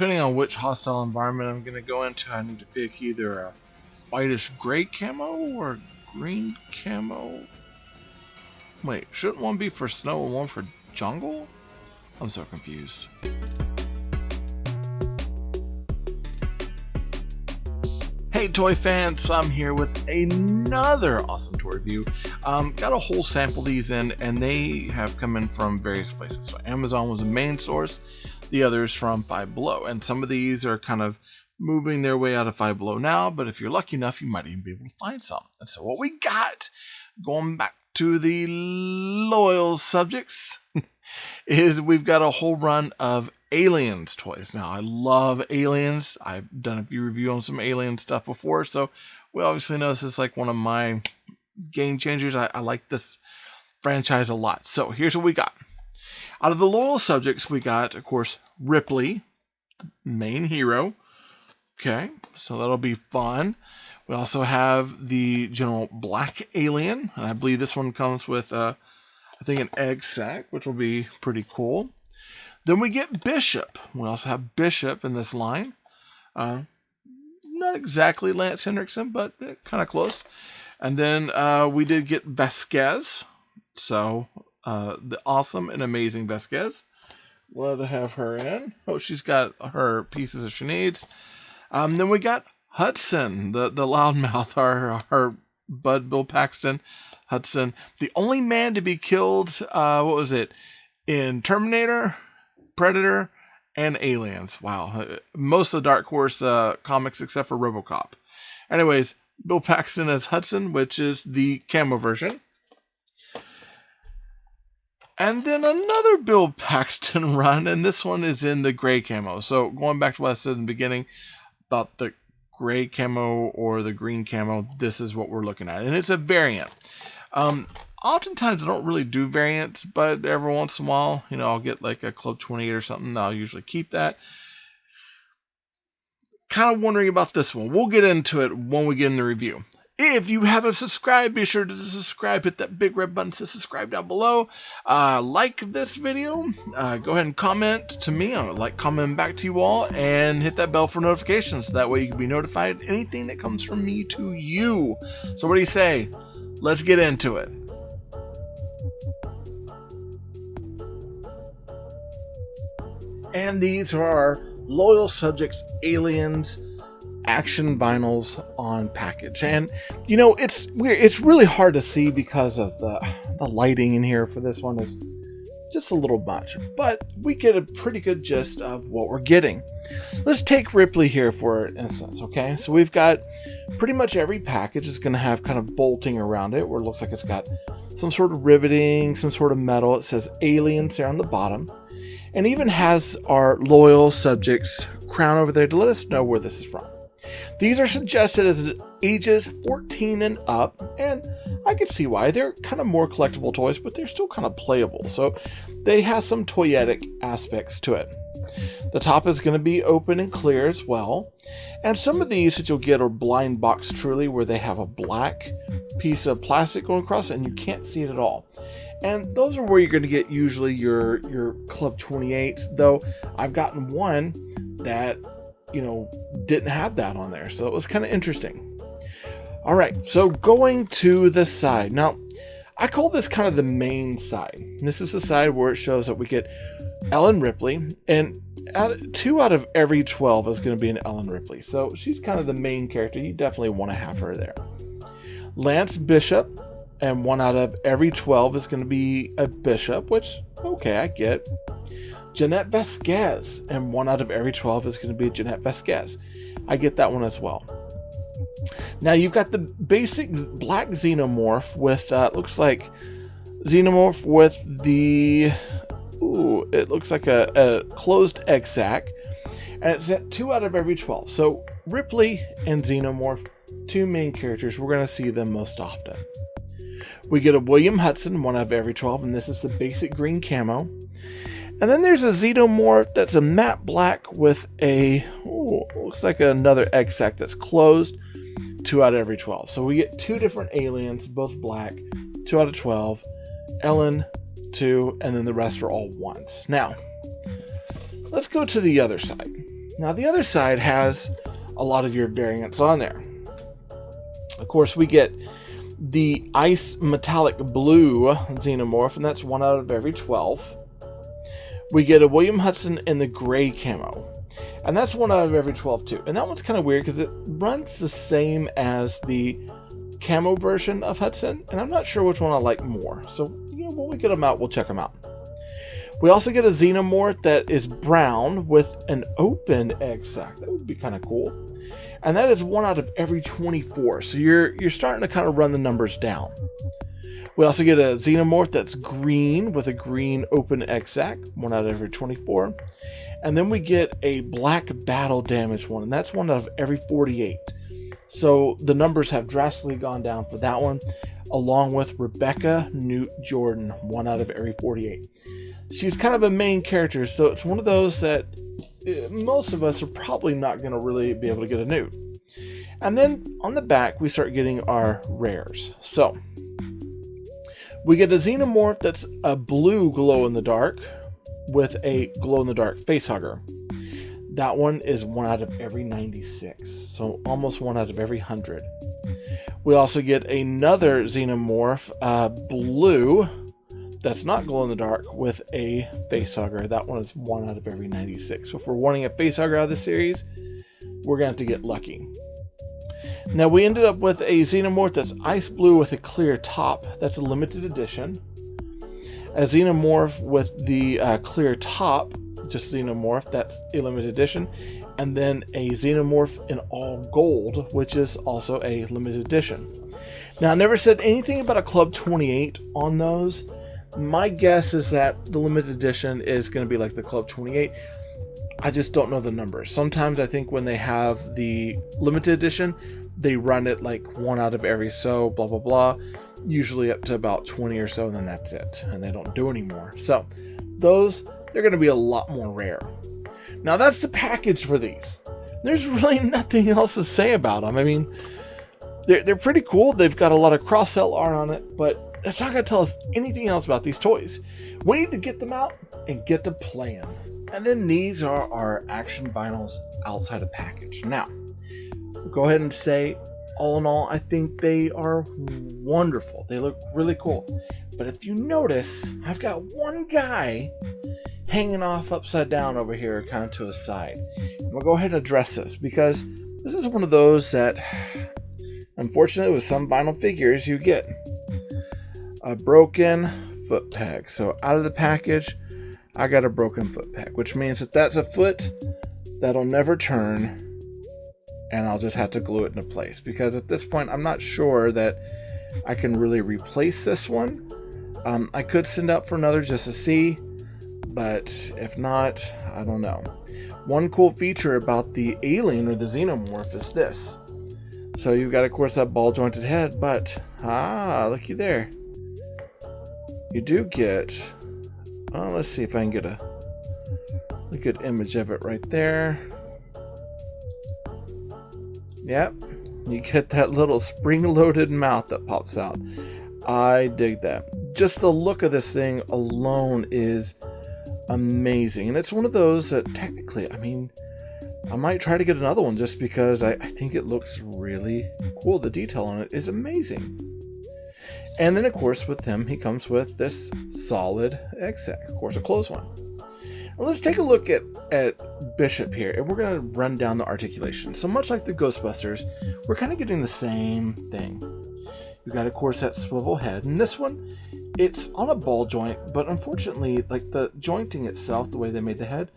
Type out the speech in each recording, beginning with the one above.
depending on which hostile environment I'm going to go into, I need to pick either a whitish gray camo or green camo. Wait, shouldn't one be for snow and one for jungle? I'm so confused. Hey toy fans, I'm here with another awesome toy review. Got a whole sample of these in, and they have come in from various places. So Amazon was the main source, the others from Five Below, and some of these are kind of moving their way out of Five Below now, but if you're lucky enough, you might even be able to find some. And so what we got, going back to the loyal subjects, is we've got a whole run of Aliens toys. Now, I love Aliens. I've done a few reviews on some Alien stuff before, so we obviously know this is like one of my game changers. I like this franchise a lot. So here's what we got. Out of the loyal subjects, we got, of course, Ripley, main hero. Okay, so that'll be fun. We also have the General Black Alien, and I believe this one comes with, I think, an egg sac, which will be pretty cool. Then we get Bishop. We also have Bishop in this line. Not exactly Lance Henriksen, but kind of close. And then we did get Vasquez. So the awesome and amazing Vasquez. Glad to have her in. Oh, she's got her pieces if she needs. Then we got Hudson, the loudmouth, our bud Bill Paxton. Hudson, the only man to be killed, what was it, in Terminator, Predator, and Aliens. Wow. Most of the Dark Horse comics except for RoboCop. Anyways, Bill Paxton as Hudson, which is the camo version. And then another Bill Paxton run, and this one is in the gray camo. So going back to what I said in the beginning about the gray camo or the green camo, this is what we're looking at. And it's a variant. Oftentimes I don't really do variants, but every once in a while, you know, I'll get like a Club 28 or something. I'll usually keep that. Kind of wondering about this one. We'll get into it when we get in the review. If you haven't subscribed, be sure to subscribe. Hit that big red button to subscribe down below. Like this video. Go ahead and comment to me. I would like commenting back to you all. And hit that bell for notifications. That way you can be notified anything that comes from me to you. So what do you say? Let's get into it. And these are our loyal subjects, Aliens action vinyls on package. And you know, it's weird, it's really hard to see because of the lighting in here for this one is just a little much, but we get a pretty good gist of what we're getting. Let's take Ripley here for instance. Okay, so we've got pretty much every package is going to have kind of bolting around it where it looks like it's got some sort of riveting, some sort of metal. It says Aliens there on the bottom, and even has our loyal subjects crown over there to let us know where this is from. These are suggested as ages 14 and up, and I can see why. They're kind of more collectible toys, but they're still kind of playable, so they have some toyetic aspects to it. The top is going to be open and clear as well, and some of these that you'll get are blind box truly, where they have a black piece of plastic going across and you can't see it at all. And those are where you're going to get usually your Club 28s, though I've gotten one that, you know, didn't have that on there, so it was kind of interesting. All right, so going to the side. Now, I call this kind of the main side. This is the side where it shows that we get Ellen Ripley, and 2 out of every 12 is going to be an Ellen Ripley, so she's kind of the main character. You definitely want to have her there. Lance Bishop, and 1 out of every 12 is going to be a Bishop, which, okay, I get. Jeanette Vasquez, and 1 out of every 12 is going to be Jeanette Vasquez. I get that one as well. Now you've got the basic black Xenomorph with, looks like Xenomorph with the, it looks like a closed egg sac, and it's at 2 out of every 12. So Ripley and Xenomorph, 2 main characters, we're going to see them most often. We get a William Hudson, 1 out of every 12, and this is the basic green camo. And then there's a Xenomorph that's a matte black with a, looks like another egg sac that's closed, 2 out of every 12. So we get 2 different aliens, both black, 2 out of 12, Ellen, 2, and then the rest are all 1s. Now, let's go to the other side. Now the other side has a lot of your variants on there. Of course, we get the ice metallic blue xenomorph, and that's 1 out of every 12. We get a William Hudson in the gray camo, and that's 1 out of every 12 too. And that one's kind of weird because it runs the same as the camo version of Hudson, and I'm not sure which one I like more. So, when we get them out, we'll check them out. We also get a xenomorph that is brown with an open egg sac. That would be kind of cool. And that is 1 out of every 24. So you're starting to kind of run the numbers down. We also get a xenomorph that's green with a green open egg sac, 1 out of every 24. And then we get a black battle damage one, and that's 1 out of every 48. So the numbers have drastically gone down for that one, along with Rebecca Newt Jordan, 1 out of every 48. She's kind of a main character, so it's one of those that most of us are probably not going to really be able to get a Newt. And then on the back, we start getting our rares. So we get a xenomorph that's a blue glow-in-the-dark with a glow-in-the-dark facehugger. That one is 1 out of every 96, so almost 1 out of every 100. We also get another xenomorph, blue, that's not glow-in-the-dark with a facehugger. That one is 1 out of every 96. So if we're wanting a facehugger out of this series, we're going to have to get lucky. Now we ended up with a xenomorph that's ice blue with a clear top. That's a limited edition. A xenomorph with the clear top, just xenomorph, that's a limited edition. And then a xenomorph in all gold, which is also a limited edition. Now I never said anything about a Club 28 on those. My guess is that the limited edition is going to be like the Club 28. I just don't know the numbers. Sometimes I think when they have the limited edition, they run it like 1 out of every so, blah, blah, blah. Usually up to about 20 or so, and then that's it. And they don't do any more. So those, they're going to be a lot more rare. Now that's the package for these. There's really nothing else to say about them. I mean, they're pretty cool. They've got a lot of cross-sell art on it, but that's not going to tell us anything else about these toys. We need to get them out and get to playing. And then these are our action vinyls outside of package. Now, go ahead and say, all in all, I think they are wonderful. They look really cool. But if you notice, I've got one guy hanging off upside down over here, kind of to his side. I'm going to go ahead and address this because this is one of those that, unfortunately, with some vinyl figures, you get a broken foot peg. So out of the package, I got a broken foot peg, which means that that's a foot that'll never turn, and I'll just have to glue it into place, because at this point I'm not sure that I can really replace this one. I could send out for another just to see, but if not, I don't know. One cool feature about the alien or the xenomorph is this. So you've got, of course, that ball jointed head, but looky there. You do get, let's see if I can get a good image of it right there. Yep, you get that little spring-loaded mouth that pops out. I dig that. Just the look of this thing alone is amazing. And it's one of those that technically, I mean, I might try to get another one just because I think it looks really cool. The detail on it is amazing. And then, of course, with him, he comes with this solid egg sac. Of course, a closed one. Now, let's take a look at Bishop here, and we're going to run down the articulation. So much like the Ghostbusters, we're kind of getting the same thing. You've got, of course, that swivel head. And this one, it's on a ball joint, but unfortunately, like the jointing itself, the way they made the head,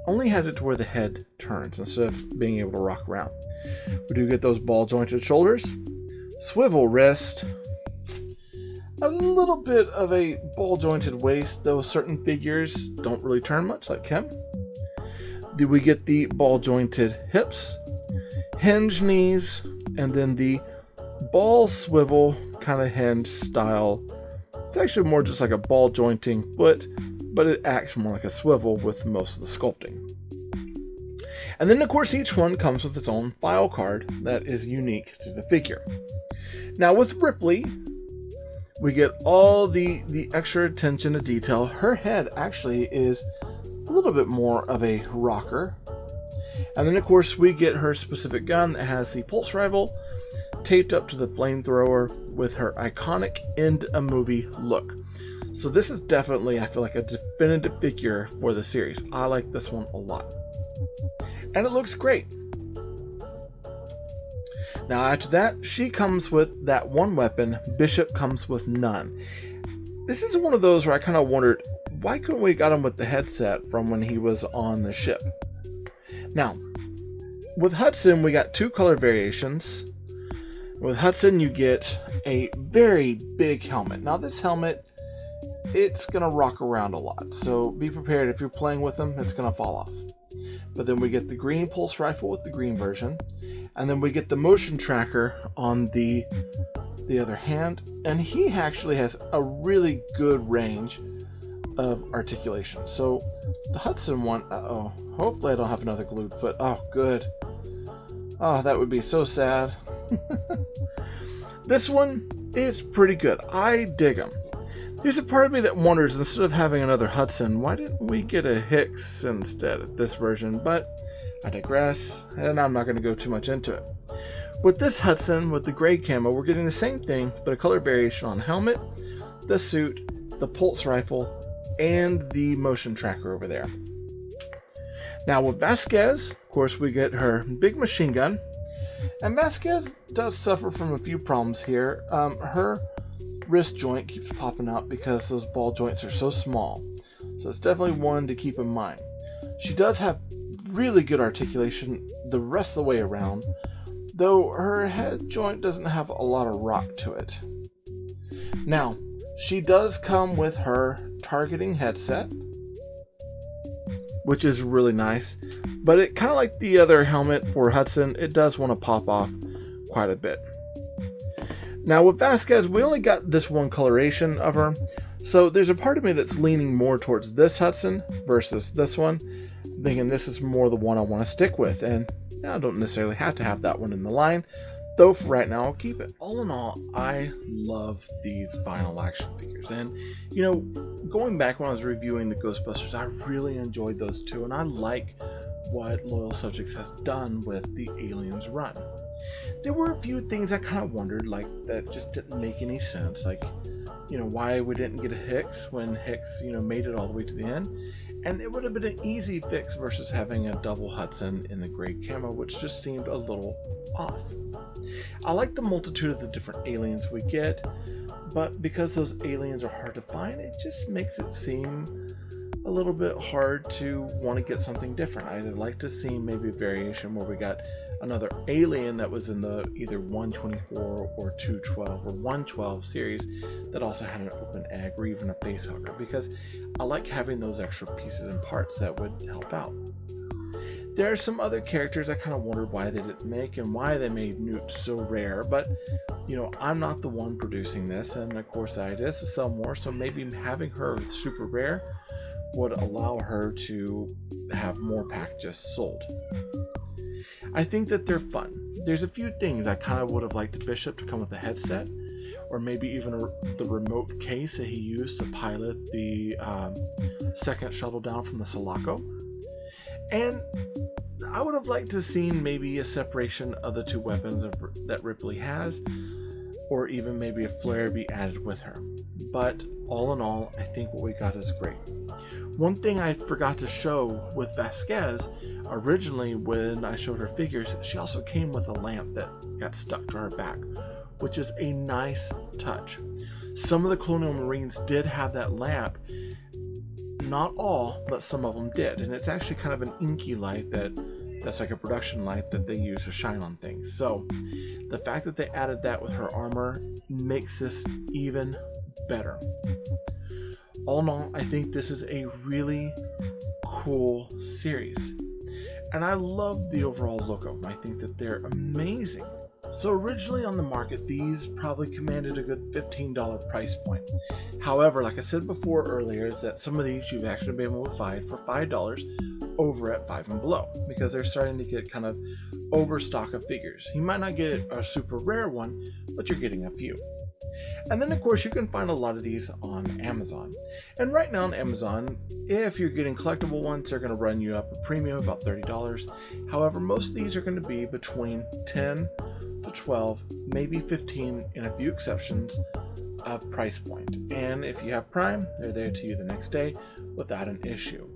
only has it to where the head turns instead of being able to rock around. We do get those ball jointed shoulders, swivel wrist, a little bit of a ball jointed waist, though certain figures don't really turn much, like him. Then we get the ball jointed hips, hinge knees, and then the ball swivel kind of hinge style. It's actually more just like a ball jointing foot, but it acts more like a swivel with most of the sculpting. And then, of course, each one comes with its own file card that is unique to the figure. Now, with Ripley, we get all the extra attention to detail. Her head actually is a little bit more of a rocker. And then of course we get her specific gun that has the pulse rifle taped up to the flamethrower with her iconic end a movie look. So this is definitely, I feel like, a definitive figure for the series. I like this one a lot. And it looks great. Now after that, she comes with that one weapon, Bishop comes with none. This is one of those where I kind of wondered, why couldn't we got him with the headset from when he was on the ship? Now, with Hudson, we got 2 color variations. With Hudson, you get a very big helmet. Now this helmet, it's going to rock around a lot, so be prepared. If you're playing with them, it's going to fall off. But then we get the green pulse rifle with the green version, and then we get the motion tracker on the other hand, and he actually has a really good range of articulation. So the Hudson one, hopefully I don't have another glued foot. Oh, good. Oh, that would be so sad. This one is pretty good. I dig him. There's a part of me that wonders, instead of having another Hudson, why didn't we get a Hicks instead of this version? But I digress, and I'm not going to go too much into it. With this Hudson, with the gray camo, we're getting the same thing, but a color variation on helmet, the suit, the pulse rifle, and the motion tracker over there. Now with Vasquez, of course, we get her big machine gun. And Vasquez does suffer from a few problems here. Her wrist joint keeps popping out because those ball joints are so small. So it's definitely one to keep in mind. She does have really good articulation the rest of the way around, though her head joint doesn't have a lot of rock to it. Now, she does come with her targeting headset, which is really nice, but it kind of like the other helmet for Hudson, it does want to pop off quite a bit. Now with Vasquez, we only got this one coloration of her, so there's a part of me that's leaning more towards this Hudson versus this one, thinking this is more the one I want to stick with, and I don't necessarily have to have that one in the line, though for right now I'll keep it. All in all, I love these vinyl action figures, and you know, going back when I was reviewing the Ghostbusters, I really enjoyed those too, and I like what Loyal Subjects has done with the Aliens run. There were a few things I kind of wondered, like that just didn't make any sense, like, you know, why we didn't get a Hicks when Hicks, you know, made it all the way to the end. And it would have been an easy fix versus having a double Hudson in the gray camo, which just seemed a little off. I like the multitude of the different aliens we get, but because those aliens are hard to find, it just makes it seem a little bit hard to want to get something different. I'd like to see maybe a variation where we got another alien that was in the either 124 or 212 or 112 series that also had an open egg or even a face hugger, because I like having those extra pieces and parts that would help out. There are some other characters I kind of wondered why they didn't make and why they made Newt so rare, but you know, I'm not the one producing this, and of course the idea is to sell more, so maybe having her super rare would allow her to have more packages sold. I think that they're fun. There's a few things I kind of would have liked Bishop to come with a headset, or maybe even the remote case that he used to pilot the second shuttle down from the Sulaco. And I would have liked to seen maybe a separation of the two weapons that Ripley has, or even maybe a flare be added with her. But all in all, I think what we got is great. One thing I forgot to show with Vasquez, originally when I showed her figures, she also came with a lamp that got stuck to her back, which is a nice touch. Some of the Colonial Marines did have that lamp. Not all, but some of them did, and it's actually kind of an inky light that's like a production light that they use to shine on things. So the fact that they added that with her armor makes this even better. All in all, I think this is a really cool series, and I love the overall look of them. I think that they're amazing. So originally on the market, these probably commanded a good $15 price point. However, like I said before earlier, is that some of these you've actually been able to find for $5 over at Five and Below, because they're starting to get kind of overstock of figures. You might not get a super rare one, but you're getting a few. And then, of course, you can find a lot of these on Amazon. And right now on Amazon, if you're getting collectible ones, they're going to run you up a premium about $30. However, most of these are going to be between 10 to 12, maybe 15 in a few exceptions of price point. And if you have Prime, they're there to you the next day without an issue.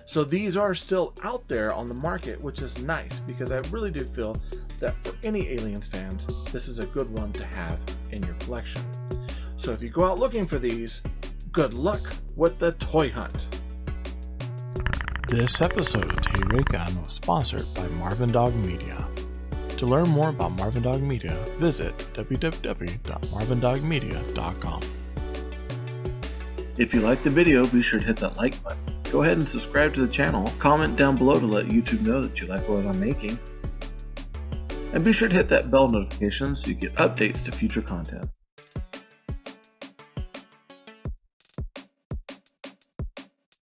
So these are still out there on the market, which is nice because I really do feel that for any Aliens fans, this is a good one to have in your collection. So if you go out looking for these, good luck with the toy hunt. This episode of Tay Gun was sponsored by Marvin Dog Media. To learn more about Marvin Dog Media, visit www.marvindogmedia.com. If you liked the video, be sure to hit that like button. Go ahead and subscribe to the channel. Comment down below to let YouTube know that you like what I'm making. And be sure to hit that bell notification so you get updates to future content.